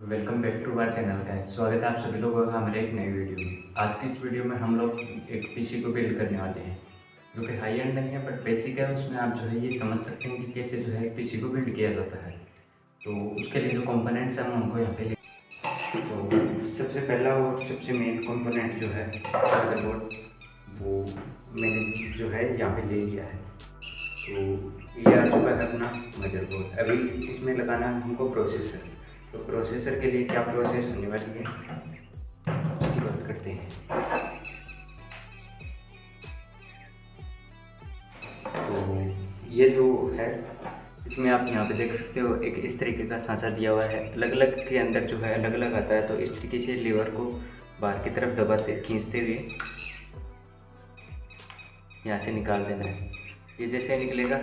Welcome back to our channel का स्वागत है आप सभी लोगों का हमारे एक नई वीडियो में। आज की इस वीडियो में हम लोग एक पीसी को बिल्ड करने वाले हैं जो कि हाई एंड नहीं है बट बेसिक है। उसमें आप जो है ये समझ सकते हैं कि कैसे जो है पीसी को बिल्ड किया जाता है। तो उसके लिए जो कंपोनेंट्स हैं हम उनको यहाँ पे ले। तो सबसे पहला और सबसे मेन कंपोनेंट जो है मदरबोर्ड, वो मैंने जो है यहाँ पे ले लिया है। तो ये आ चुका है अपना मदरबोर्ड। अभी इसमें लगाना है हमको प्रोसेसर। तो प्रोसेसर के लिए क्या प्रोसेस होने वाली है उसकी बात करते हैं। तो ये जो है इसमें आप यहाँ पे देख सकते हो एक इस तरीके का सांचा दिया हुआ है। अलग अलग के अंदर जो है अलग अलग आता है। तो इस तरीके से लीवर को बाहर की तरफ दबाते खींचते हुए यहाँ से निकाल देना है। ये जैसे निकलेगा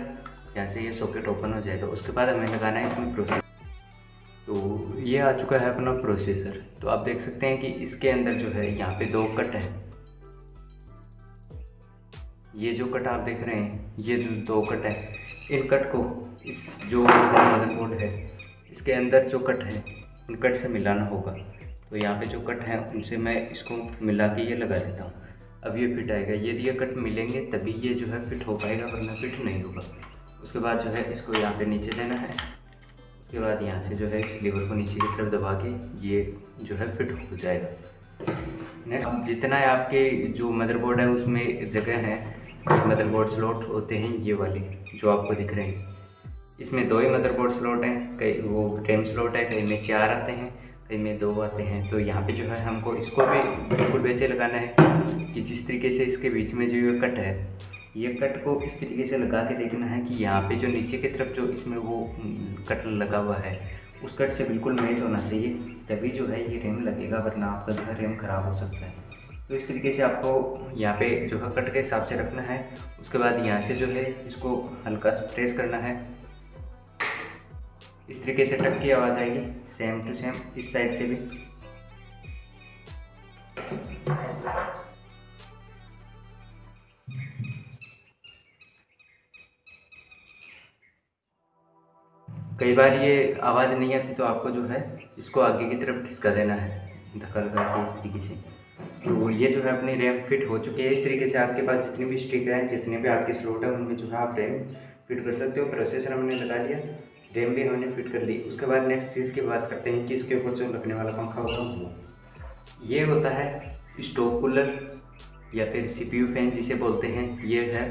यहाँ से ये सॉकेट ओपन हो जाएगा। उसके बाद हमें लगाना है इसमें प्रोसेसर। तो ये आ चुका है अपना प्रोसेसर। तो आप देख सकते हैं कि इसके अंदर जो है यहाँ पे दो कट है। ये जो कट आप देख रहे हैं ये जो दो कट है, इन कट को इस जो मदरबोर्ड है इसके अंदर जो कट है उन कट से मिलाना होगा। तो यहाँ पे जो कट है उनसे मैं इसको मिला के ये लगा देता हूँ। अब ये फिट आएगा। यदि ये कट मिलेंगे तभी ये जो है फिट हो पाएगा, वरना फिट नहीं होगा। उसके बाद जो है इसको यहाँ पे नीचे देना है। उसके बाद यहाँ से जो है इस लीवर को नीचे की तरफ दबा के ये जो है फिट हो जाएगा। नेक्स्ट जितना है आपके जो मदरबोर्ड है उसमें जगह है, ये मदरबोर्ड स्लॉट होते हैं ये वाले जो आपको दिख रहे हैं। इसमें दो ही मदरबोर्ड स्लॉट हैं, कई वो रैम स्लॉट है, कई में 4 आते हैं, कई में 2 आते हैं। तो यहाँ पे जो है हमको इसको भी बिल्कुल वैसे लगाना है कि जिस तरीके से इसके बीच में जो ये कट है, ये कट को इस तरीके से लगा के देखना है कि यहाँ पे जो नीचे की तरफ जो इसमें वो कट लगा हुआ है उस कट से बिल्कुल मैच होना चाहिए, तभी जो है ये रैम लगेगा, वरना आपका जो है रैम ख़राब हो सकता है। तो इस तरीके से आपको यहाँ पे जो है कट के हिसाब से रखना है। उसके बाद यहाँ से जो है इसको हल्का सा प्रेस करना है। इस तरीके से टक की आवाज़ आएगी, सेम टू सेम इस साइड से भी। कई बार ये आवाज़ नहीं आती तो आपको जो है इसको आगे की तरफ खिसका देना है, धक्का लगा के इस तरीके से। तो ये जो है अपनी रैम फिट हो चुकी है। इस तरीके से आपके पास जितनी भी स्टिक है, जितने भी आपके स्लॉट है, उनमें जो है आप रैम फिट कर सकते हो। प्रोसेसर हमने लगा लिया, रैम भी हमने फिट कर ली। उसके बाद नेक्स्ट चीज़ की बात करते हैं कि इसके ऊपर जो लगने वाला पंखा होगा वो ये होता है स्टोव कूलर या फिर CPU फैन जिसे बोलते हैं। ये है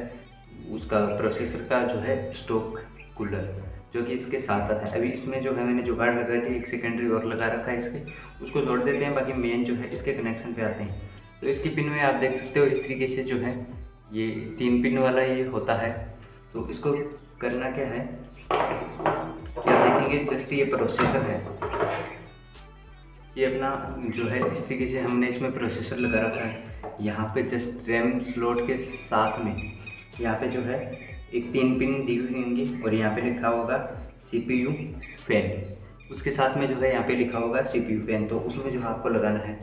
उसका प्रोसेसर का जो है स्टोव कूलर जो कि इसके साथ आता है। अभी इसमें जो है मैंने जुगाड़ लगा के एक सेकेंडरी और लगा रखा है इसके, उसको जोड़ देते हैं। बाकी मेन जो है इसके कनेक्शन पे आते हैं। तो इसकी पिन में आप देख सकते हो इस तरीके से जो है ये 3 पिन वाला ये होता है। तो इसको करना क्या है कि आप देखेंगे जस्ट ये प्रोसेसर है, ये अपना जो है इस तरीके से हमने इसमें प्रोसेसर लगा रखा है। यहाँ पे जस्ट रैम स्लॉट के साथ में यहाँ पे जो है एक 3 पिन दी हुई होंगी और यहाँ पे लिखा होगा CPU फैन। उसके साथ में जो है यहाँ पे लिखा होगा CPU फैन। तो उसमें जो है आपको लगाना है,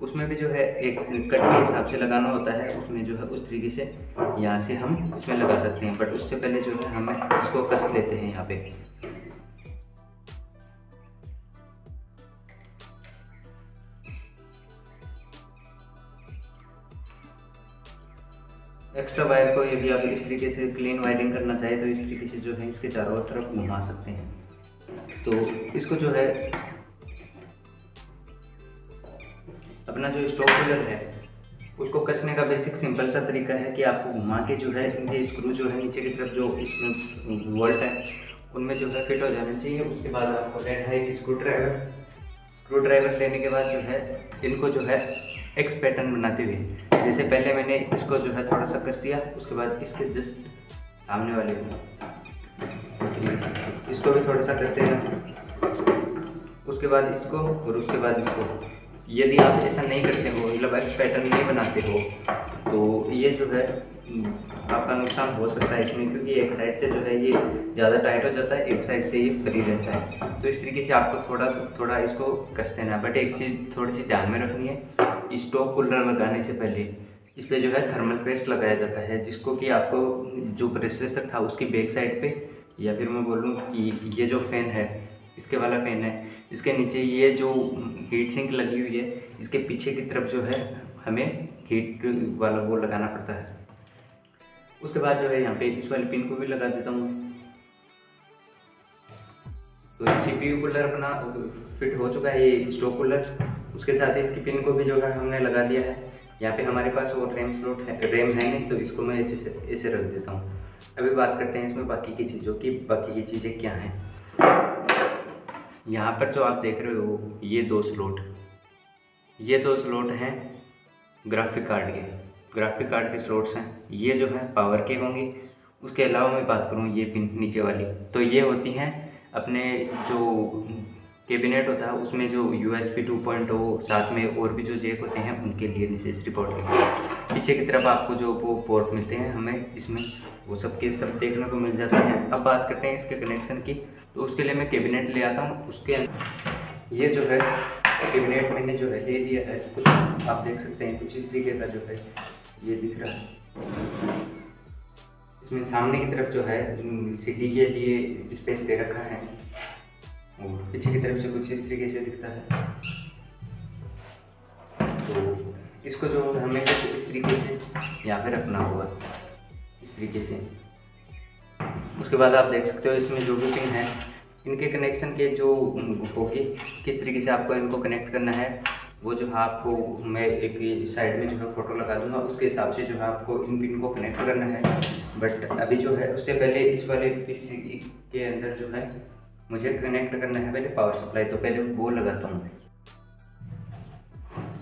उसमें भी जो है एक कट के हिसाब से लगाना होता है। उसमें जो है उस तरीके से यहाँ से हम इसमें लगा सकते हैं, बट उससे पहले जो है हमें इसको कस लेते हैं यहाँ पे। एक्स्ट्रा वायर को यदि आप इस तरीके से क्लीन वायरिंग करना चाहे तो इस तरीके से जो है इसके चारों तरफ घुमा सकते हैं। तो इसको जो है अपना जो स्टोव कूलर है उसको कसने का बेसिक सिंपल सा तरीका है कि आपको घुमा के जो है इनके स्क्रू जो है नीचे की तरफ जो इसमें वोल्ट है उनमें जो है फिट हो जाना चाहिए। उसके बाद आपको लेना है एक स्क्रू ड्राइवर लेने के बाद जो है इनको जो है एक्स पैटर्न बनाते हुए, जैसे पहले मैंने इसको जो है थोड़ा सा कस दिया, उसके बाद इसके जस्ट सामने वाले इस तरीके से इसको भी थोड़ा सा कस देना। उसके बाद इसको और उसके बाद इसको। यदि आप ऐसा नहीं करते हो, मतलब एक्स पैटर्न नहीं बनाते हो, तो ये जो है आपका नुकसान हो सकता है इसमें, क्योंकि एक साइड से जो है ये ज़्यादा टाइट हो जाता है, एक साइड से ये फ्री रहता है। तो इस तरीके से आपको थोड़ा थोड़ा इसको कस देना है। बट एक चीज़ थोड़ी सी ध्यान में रखनी है, स्टोव कूलर लगाने से पहले इस पर जो है थर्मल पेस्ट लगाया जाता है, जिसको कि आपको जो प्रोसेसर था उसकी बैक साइड पे, या फिर मैं बोलूँ कि ये जो फैन है इसके वाला पिन है। इसके नीचे ये जो हीट सिंक लगी हुई है, इसके पीछे की तरफ जो है हमें हीट वाला वो लगाना पड़ता है। उसके बाद जो है यहाँ पे इस वाले पिन को भी लगा देता हूँ। तो CPU कूलर अपना फिट हो चुका है, ये स्टोव कूलर। उसके साथ इसकी पिन को भी जो है हमने लगा दिया है। यहाँ पे हमारे पास और रैम स्लॉट है, रैम है नहीं, तो इसको मैं ऐसे रख देता हूँ। अभी बात करते हैं इसमें बाकी की चीज़ों की। बाकी की चीज़ें क्या हैं, यहाँ पर जो आप देख रहे हो ये दो स्लॉट हैं ग्राफिक कार्ड के स्लॉट्स हैं। ये जो है पावर के होंगे। उसके अलावा मैं बात करूँ ये पिन नीचे वाली, तो ये होती हैं अपने जो कैबिनेट होता है उसमें जो USB 2.0, साथ में और भी जो जैक होते हैं उनके लिए, नेसेसरी पोर्ट के लिए। पीछे की तरफ आपको जो वो पोर्ट मिलते हैं हमें इसमें, वो सब के सब देखने को मिल जाते हैं। अब बात करते हैं इसके कनेक्शन की। तो उसके लिए मैं कैबिनेट ले आता हूँ। उसके ये जो है कैबिनेट मैंने जो है ले लिया है, कुछ आप देख सकते हैं कुछ इस तरीके का जो है ये दिख रहा है। इसमें सामने की तरफ जो है CD के लिए स्पेस दे रखा है और पीछे की तरफ से कुछ इस तरीके से दिखता है। तो इसको जो हमें इस तरीके से यहाँ पे रखना होगा, इस तरीके से। उसके बाद आप देख सकते हो इसमें जो भी पिन है इनके कनेक्शन के जो होगी, किस तरीके से आपको इनको कनेक्ट करना है, वो जो है आपको मैं एक साइड में जो है फ़ोटो लगा दूंगा। उसके हिसाब से जो है आपको इन पिन को कनेक्ट करना है। बट अभी जो है उससे पहले इस वाले PC के अंदर जो है मुझे कनेक्ट करना है पहले पावर सप्लाई, तो पहले वो लगाता हूँ।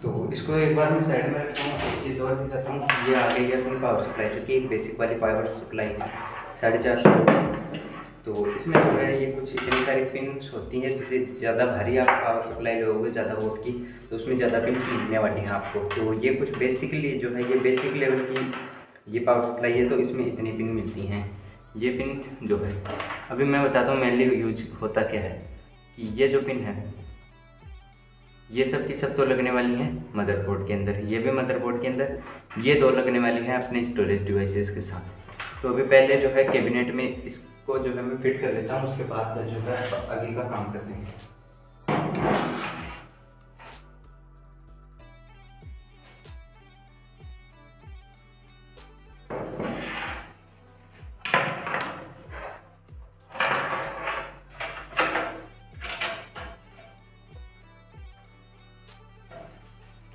तो इसको एक बार मैं साइड में रखता हूँ। एक चीज़ और दिखाता हूँ, ये आ गई है अपनी पावर सप्लाई, जो कि एक बेसिक वाली पावर सप्लाई है 450 वोल्ट। तो इसमें जो है ये कुछ इतनी सारी पिन्स होती हैं, जिसे ज़्यादा भारी आप पावर सप्लाई लोगे ज़्यादा वोल्ट की, तो उसमें ज़्यादा पिन्स मिलने वाली हैं आपको। तो ये कुछ बेसिकली जो है ये बेसिक लेवल की ये पावर सप्लाई है, तो इसमें इतनी पिन मिलती हैं। ये पिन जो है अभी मैं बताता हूँ मेनली यूज होता क्या है। कि ये जो पिन है ये सब की सब तो लगने वाली हैं मदरबोर्ड के अंदर, ये भी मदरबोर्ड के अंदर, ये दो लगने वाली हैं अपने स्टोरेज डिवाइसेस के साथ। तो अभी पहले जो है कैबिनेट में इसको जो है मैं फिट कर लेता हूँ, उसके बाद जो है आगे का काम करते हैं।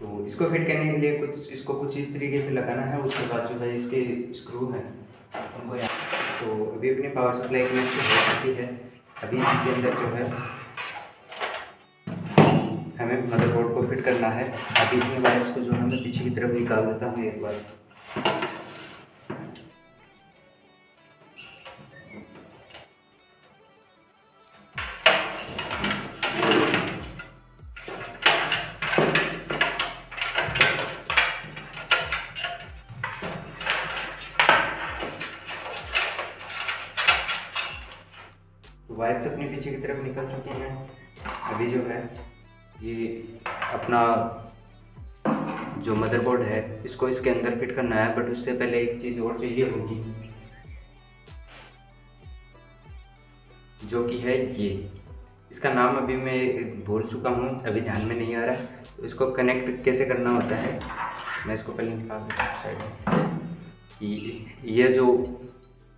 तो इसको फिट करने के लिए इसको कुछ इस तरीके से लगाना है। उसके बाद जो है इसके स्क्रू हैं उनको तो अभी अपनी पावर सप्लाई कनेक्ट हो चुकी है। अभी इसके अंदर जो है हमें मदरबोर्ड को फिट करना है। अभी इसमें वायर्स को जो है मैं पीछे की तरफ निकाल देता हूँ एक बार। वायर्स अपने पीछे की तरफ निकल चुके हैं। अभी जो है ये अपना जो मदरबोर्ड है इसको इसके अंदर फिट करना है। बट उससे पहले एक चीज़ और चाहिए होगी, जो कि है ये, इसका नाम अभी मैं भूल चुका हूँ, अभी ध्यान में नहीं आ रहा। तो इसको कनेक्ट कैसे करना होता है मैं इसको पहले निकाल देता हूँ साइड में। ये जो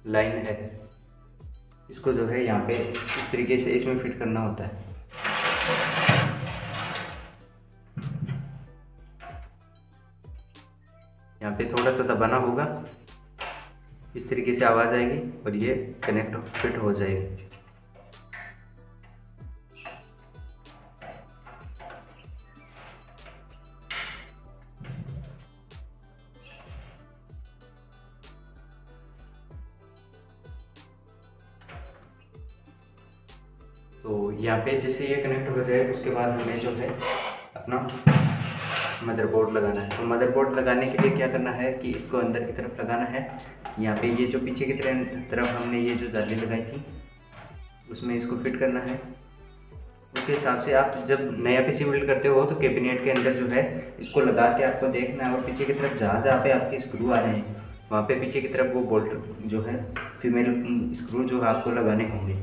लाइन है इसको जो है यहाँ पे इस तरीके से इसमें फिट करना होता है। यहाँ पे थोड़ा सा दबाना होगा, इस तरीके से आवाज़ आएगी और ये कनेक्ट फिट हो जाएगी। तो यहाँ पे जैसे ये कनेक्ट हो जाए उसके बाद हमें जो है अपना मदरबोर्ड लगाना है। तो मदरबोर्ड लगाने के लिए क्या करना है कि इसको अंदर की तरफ लगाना है। यहाँ पे ये जो पीछे की तरफ हमने ये जो जाली लगाई थी उसमें इसको फिट करना है। उसके हिसाब से आप जब नया पीसी बिल्ड करते हो तो कैबिनेट के अंदर जो है इसको लगा के आपको देखना है और पीछे की तरफ जहाँ पे आपके स्क्रू आ रहे हैं वहाँ पे पीछे की तरफ वो बोल्ट जो है फीमेल स्क्रू जो आपको लगाने होंगे।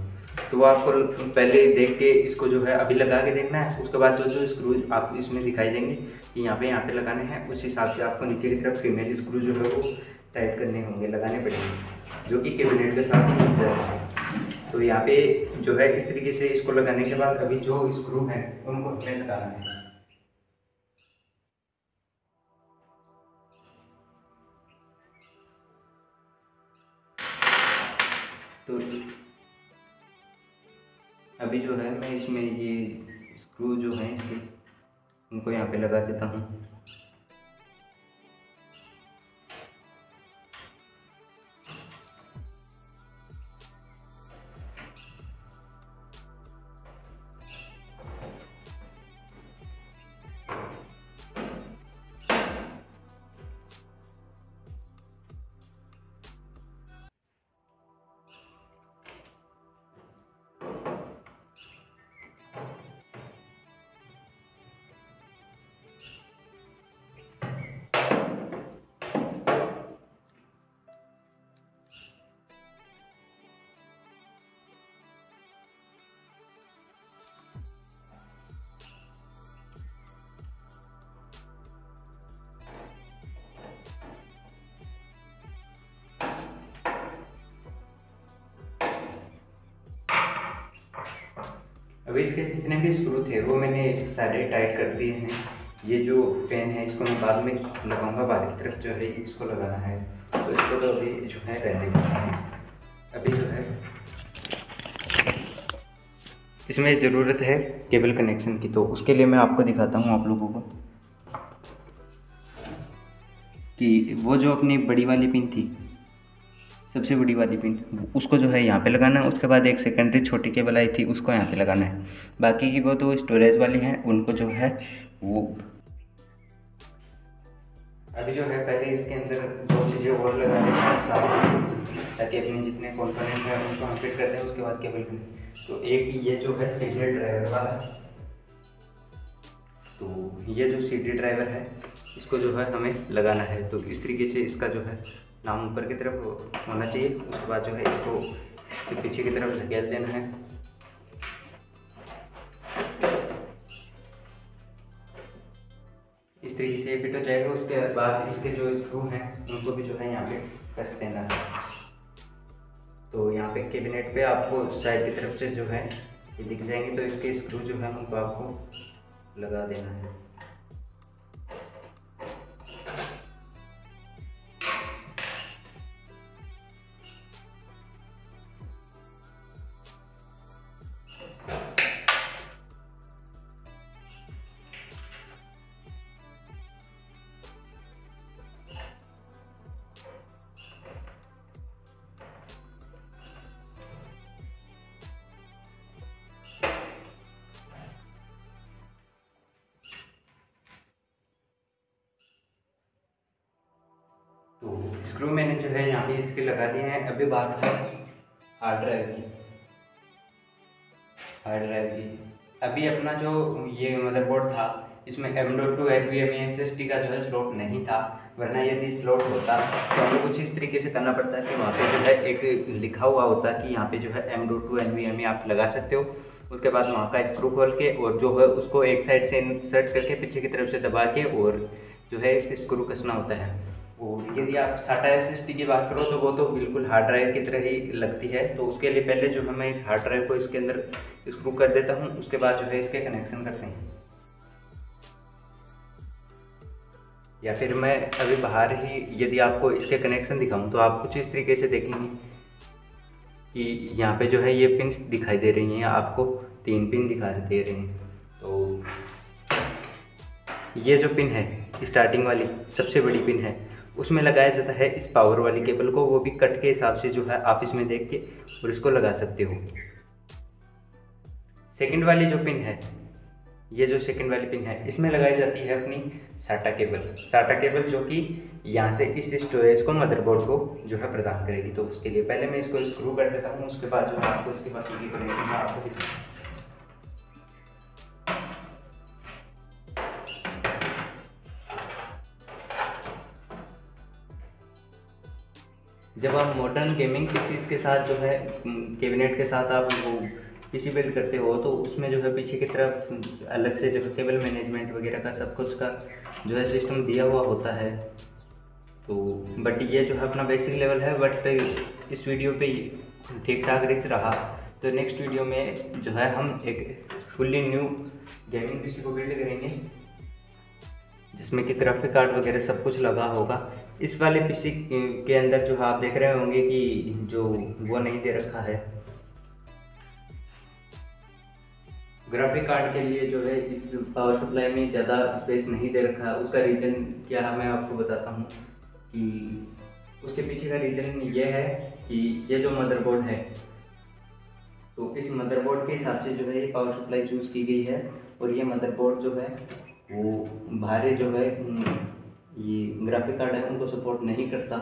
तो वो आपको पहले देख के इसको जो है अभी लगा के देखना है। उसके बाद जो जो स्क्रू आपको इसमें दिखाई देंगे कि यहाँ पे लगाने हैं, उस हिसाब से आपको नीचे की तरफ फीमेल स्क्रू जो है वो टाइट करने होंगे, लगाने पड़ेंगे, जो कि कैबिनेट के साथ ही मिल जाएगा। तो यहाँ पे जो है इस तरीके से इसको लगाने के बाद अभी जो स्क्रू हैं उनको हमें लगाना है। तो अभी जो है मैं इसमें ये स्क्रू जो हैं इसके उनको यहाँ पे लगा देता हूँ। अभी इसके जितने भी स्क्रू थे वो मैंने सारे टाइट कर दिए हैं। ये जो फैन है इसको मैं बाद में लगाऊंगा, बाद की तरफ जो है इसको लगाना है, तो इसको तो अभी जो है रहने देना है। अभी जो है इसमें ज़रूरत है केबल कनेक्शन की, तो उसके लिए मैं आपको दिखाता हूँ आप लोगों को कि वो जो अपनी बड़ी वाली पिन थी, सबसे बड़ी वाली पिन, उसको जो है यहाँ पे लगाना है। उसके बाद एक सेकेंडरी छोटी केबल आई थी उसको यहाँ पे लगाना है। बाकी की वो तो स्टोरेज वाली हैं, उनको जो है वो अभी जो है पहले इसके अंदर दो चीज़ें और लगा देते हैं साथ, ताकि अपने जितने कॉम्पोनेंट हैं उनको हम फिट कर दें। उसके बाद केबल पिन, तो एक ये जो है सीडी ड्राइवर वाला है, तो ये जो सीडी ड्राइवर है इसको जो है हमें लगाना है। तो इस तरीके से इसका जो है नाम ऊपर की तरफ होना चाहिए। उसके बाद जो है इसको सिर्फ पीछे की तरफ धकेल देना है। इस तरीके से फिट हो जाएगा। उसके बाद इसके जो स्क्रू हैं उनको भी जो है यहाँ पे कस देना है। तो यहाँ पे कैबिनेट पे आपको साइड की तरफ से जो है ये दिख जाएंगे, तो इसके स्क्रू जो है उनको आपको लगा देना है। तो स्क्रू मैंने जो है यहाँ पे इसके लगा दिए हैं। अभी बात है हार्ड ड्राइव की। अभी अपना जो ये मदरबोर्ड था इसमें M.2 NVMe SSD का जो है स्लॉट नहीं था, वरना यदि स्लॉट होता तो हमें कुछ इस तरीके से करना पड़ता है कि वहाँ पे जो है एक लिखा हुआ होता कि यहाँ पे जो है M.2 NVMe आप लगा सकते हो। उसके बाद वहाँ का स्क्रू खोल के और जो है उसको एक साइड से इंसर्ट करके पीछे की तरफ से दबा के और जो है स्क्रू कसना होता है। और यदि आप SATA SSD की बात करो तो वो तो बिल्कुल हार्ड ड्राइव की तरह ही लगती है। तो उसके लिए पहले जो है मैं इस हार्ड ड्राइव को इसके अंदर स्क्रू कर देता हूँ। उसके बाद जो है इसके कनेक्शन करते हैं, या फिर मैं अभी बाहर ही यदि आपको इसके कनेक्शन दिखाऊं तो आप कुछ इस तरीके से देखेंगे कि यहाँ पे जो है ये पिन्स दिखाई दे रही हैं, आपको 3 पिन दिखाई दे रहे हैं। तो ये जो पिन है स्टार्टिंग वाली सबसे बड़ी पिन है, उसमें लगाया जाता है इस पावर वाली केबल को। वो भी कट के हिसाब से जो है आप इसमें देख के और इसको लगा सकते हो। सेकंड वाली जो पिन है, ये जो सेकंड वाली पिन है, इसमें लगाई जाती है अपनी SATA केबल जो कि यहाँ से इस स्टोरेज को मदरबोर्ड को जो है प्रदान करेगी। तो उसके लिए पहले मैं इसको स्क्रू कर देता हूँ। उसके बाद जो है आपको इसके बाद ये कनेक्शन आपको दिखाऊंगा। जब आप मॉडर्न गेमिंग पीसीज के साथ जो है कैबिनेट के साथ आप वो पीसी बिल्ड करते हो तो उसमें जो है पीछे की तरफ अलग से जो है केबल मैनेजमेंट वगैरह का सब कुछ का जो है सिस्टम दिया हुआ होता है। तो बट ये जो है अपना बेसिक लेवल है, बट इस वीडियो पे ठीक ठाक रिच रहा। तो नेक्स्ट वीडियो में जो है हम एक फुल्ली न्यू गेमिंग पीसी को बिल्ड करेंगे जिसमें कि ग्राफिक कार्ड वगैरह सब कुछ लगा होगा। इस वाले पीसी के अंदर जो आप देख रहे होंगे कि जो वो नहीं दे रखा है ग्राफिक कार्ड के लिए, जो है इस पावर सप्लाई में ज़्यादा स्पेस नहीं दे रखा है। उसका रीज़न क्या है मैं आपको बताता हूँ कि उसके पीछे का रीज़न ये है कि ये जो मदरबोर्ड है तो इस मदरबोर्ड के हिसाब से जो है ये पावर सप्लाई चूज़ की गई है। और ये मदरबोर्ड जो है वो भारे जो है ये ग्राफिक कार्ड है उनको सपोर्ट नहीं करता।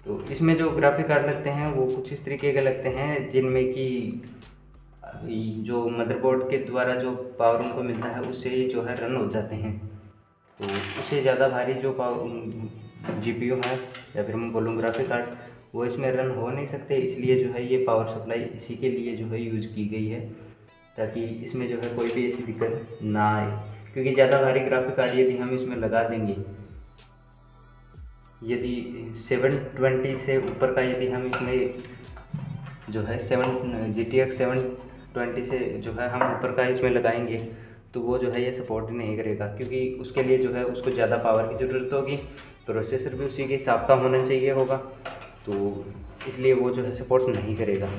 तो इसमें जो ग्राफिक कार्ड लगते हैं वो कुछ इस तरीके के लगते हैं जिनमें कि जो मदरबोर्ड के द्वारा जो पावर उनको मिलता है उससे ही जो है रन हो जाते हैं। तो उससे ज़्यादा भारी जो पावर जीपीयू है या फिर मैं बोलूँ ग्राफिक कार्ड वो इसमें रन हो नहीं सकते। इसलिए जो है ये पावर सप्लाई इसी के लिए जो है यूज की गई है ताकि इसमें जो है कोई भी ऐसी दिक्कत ना आए। क्योंकि ज़्यादा भारी ग्राफिक कार्ड यदि हम इसमें लगा देंगे, यदि 720 से ऊपर का यदि हम इसमें जो है GTX 720 से जो है हम ऊपर का इसमें लगाएंगे तो वो जो है ये सपोर्ट नहीं करेगा। क्योंकि उसके लिए जो है उसको ज़्यादा पावर की ज़रूरत होगी, प्रोसेसर भी उसी के हिसाब का होना चाहिए होगा, तो इसलिए वो जो है सपोर्ट नहीं करेगा।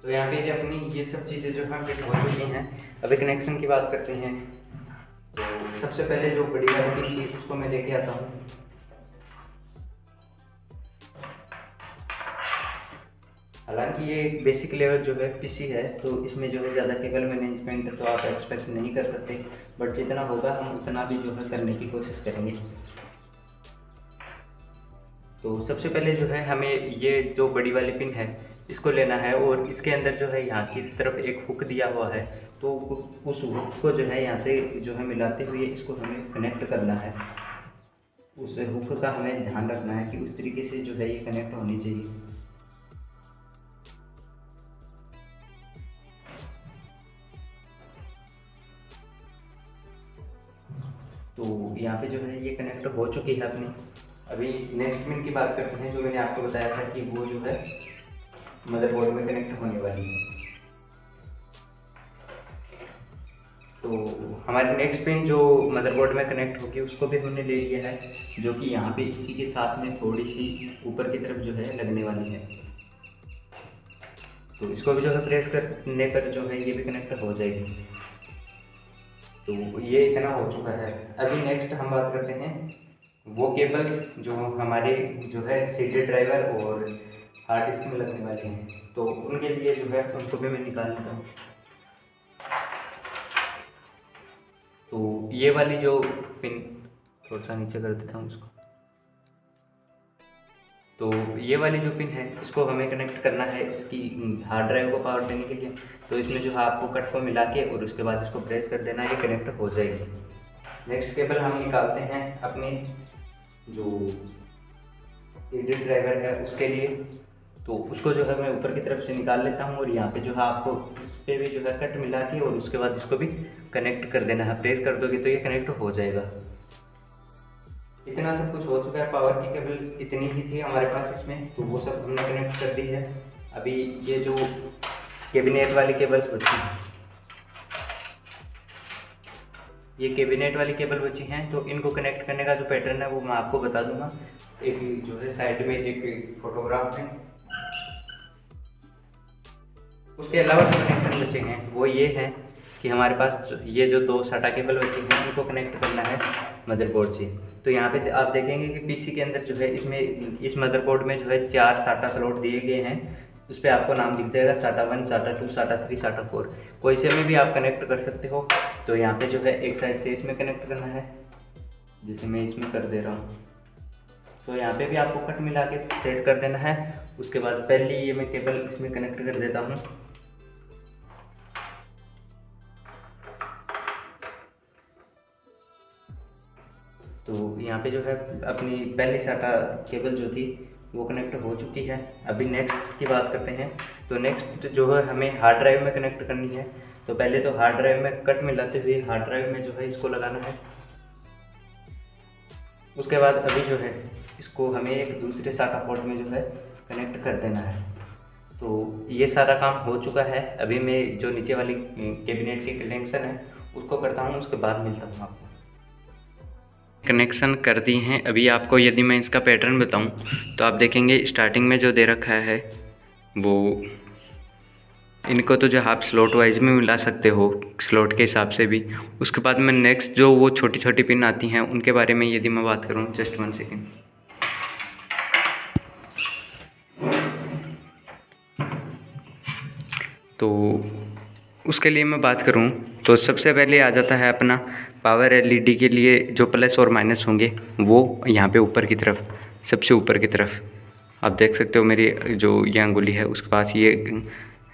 तो यहाँ पे अपनी ये सब चीज़ें जो है फिट हो चुकी हैं। अभी कनेक्शन की बात करते हैं। तो सबसे पहले जो बड़ी वाली पीस थी उसको मैं लेके आता हूँ। हालांकि ये एक बेसिक लेवल जो है पीसी है तो इसमें जो है ज़्यादा केबल मैनेजमेंट तो आप एक्सपेक्ट नहीं कर सकते, बट जितना होगा हम उतना भी जो है करने की कोशिश करेंगे। तो सबसे पहले जो है हमें ये जो बड़ी वाली पिन है इसको लेना है और इसके अंदर जो है यहाँ की तरफ एक हुक दिया हुआ है। तो उस हुक को जो है यहाँ से जो है मिलाते हुए इसको हमें कनेक्ट करना है। उस हुक का हमें ध्यान रखना है कि उस तरीके से जो है ये कनेक्ट होनी चाहिए। तो यहाँ पे जो है ये कनेक्ट हो चुकी है अपनी। अभी नेक्स्ट पिन की बात करते हैं जो मैंने आपको बताया था कि वो जो है मदरबोर्ड में कनेक्ट होने वाली है। तो हमारी नेक्स्ट पिन जो मदरबोर्ड में कनेक्ट होगी उसको भी हमने ले लिया है, जो कि यहाँ पे इसी के साथ में थोड़ी सी ऊपर की तरफ जो है लगने वाली है। तो इसको भी जो है प्रेस करने पर जो है ये भी कनेक्ट हो जाएगी। तो ये इतना हो चुका है। अभी नेक्स्ट हम बात करते हैं वो केबल्स जो हमारे जो है CD ड्राइवर और हार्ड डिस्क में लगने वाले हैं। तो उनके लिए जो है उनको भी मैं निकाल लेता हूँ। तो ये वाली जो पिन थोड़ा सा नीचे कर देता हूँ उसको। तो ये वाली जो पिन है इसको हमें कनेक्ट करना है इसकी हार्ड ड्राइव को पावर देने के लिए। तो इसमें जो है आपको कट को मिला के और उसके बाद इसको प्रेस कर देना, ये कनेक्ट हो जाएगी। नेक्स्ट केबल हम निकालते हैं अपने जो CD ड्राइवर है उसके लिए। तो उसको जो है मैं ऊपर की तरफ से निकाल लेता हूँ और यहाँ पे जो है आपको इस पर भी जो है कट मिला के और उसके बाद इसको भी कनेक्ट कर देना है। प्रेस कर दोगे तो ये कनेक्ट हो जाएगा। इतना सब कुछ हो चुका है। पावर की केबल इतनी ही थी हमारे पास इसमें, तो वो सब हमने कनेक्ट कर दी है। अभी ये जो कैबिनेट वाली केबल्स बची हैं, ये कैबिनेट वाली केबल बची हैं, तो इनको कनेक्ट करने का जो पैटर्न है वो मैं आपको बता दूंगा। एक जो है साइड में एक फोटोग्राफ है, उसके अलावा जो कनेक्शन बचे हैं वो ये हैं कि हमारे पास ये जो 2 SATA केबल बचे हैं उनको कनेक्ट करना है मदरबोर्ड से। तो यहाँ पे आप देखेंगे कि पीसी के अंदर जो है इसमें इस मदरबोर्ड में जो है 4 SATA स्लॉट दिए गए हैं। उस पर आपको नाम दिख जाएगा SATA 1, SATA 2, SATA 3, SATA 4। कोई से में भी आप कनेक्ट कर सकते हो। तो यहाँ पे जो है एक साइड से इसमें कनेक्ट करना है, जैसे मैं इसमें कर दे रहा हूँ। तो यहाँ पे भी आपको कट मिला के सेट कर देना है। उसके बाद पहले ये मैं केबल इसमें कनेक्ट कर देता हूँ। तो यहाँ पे जो है अपनी पहली SATA केबल जो थी वो कनेक्ट हो चुकी है। अभी नेक्स्ट की बात करते हैं। तो नेक्स्ट जो है हमें हार्ड ड्राइव में कनेक्ट करनी है। तो पहले तो हार्ड ड्राइव में कट मिलाते हुए हार्ड ड्राइव में जो है इसको लगाना है। उसके बाद अभी जो है इसको हमें एक दूसरे SATA पोर्ट में जो है कनेक्ट कर देना है। तो ये सारा काम हो चुका है। अभी मैं जो नीचे वाली कैबिनेट के कनेक्शन है उसको करता हूँ, उसके बाद मिलता हूँ आपको। कनेक्शन कर दी हैं। अभी आपको यदि मैं इसका पैटर्न बताऊं तो आप देखेंगे स्टार्टिंग में जो दे रखा है वो इनको तो जो आप स्लॉट वाइज में मिला सकते हो स्लॉट के हिसाब से भी। उसके बाद में नेक्स्ट जो वो छोटी छोटी पिन आती हैं उनके बारे में यदि मैं बात करूं, जस्ट 1 सेकेंड। तो उसके लिए मैं बात करूं तो सबसे पहले आ जाता है अपना पावर एलईडी के लिए जो प्लस और माइनस होंगे वो यहाँ पे ऊपर की तरफ, सबसे ऊपर की तरफ आप देख सकते हो मेरी जो ये अंगुली है उसके पास ये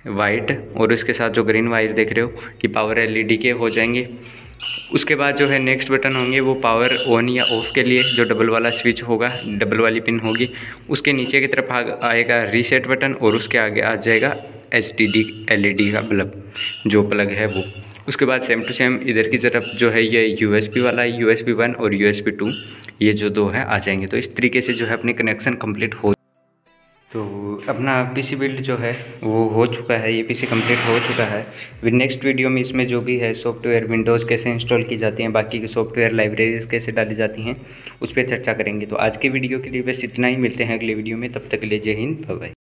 वाइट और उसके साथ जो ग्रीन वायर देख रहे हो कि पावर एलईडी के हो जाएंगे। उसके बाद जो है नेक्स्ट बटन होंगे वो पावर ऑन या ऑफ़ के लिए जो डबल वाला स्विच होगा, डबल वाली पिन होगी। उसके नीचे की तरफ आएगा रीसेट बटन और उसके आगे आ जाएगा HDD LED का बल्ब जो प्लग है वो। उसके बाद सेम टू सेम इधर की तरफ जो है ये USB वाला USB 1 और USB 2 ये जो 2 है आ जाएंगे। तो इस तरीके से जो है अपनी कनेक्शन कंप्लीट हो। तो अपना PC बिल्ड जो है वो हो चुका है, ये PC कंप्लीट हो चुका है। फिर नेक्स्ट वीडियो में इसमें जो भी है सॉफ्टवेयर विंडोज़ कैसे इंस्टॉल की जाती हैं, बाकी के सॉफ्टवेयर लाइब्रेरीज कैसे डाली जाती हैं उस पर चर्चा करेंगे। तो आज के वीडियो के लिए बस इतना ही, मिलते हैं अगले वीडियो में। तब तक के लिए जय हिंद, बाय बाय।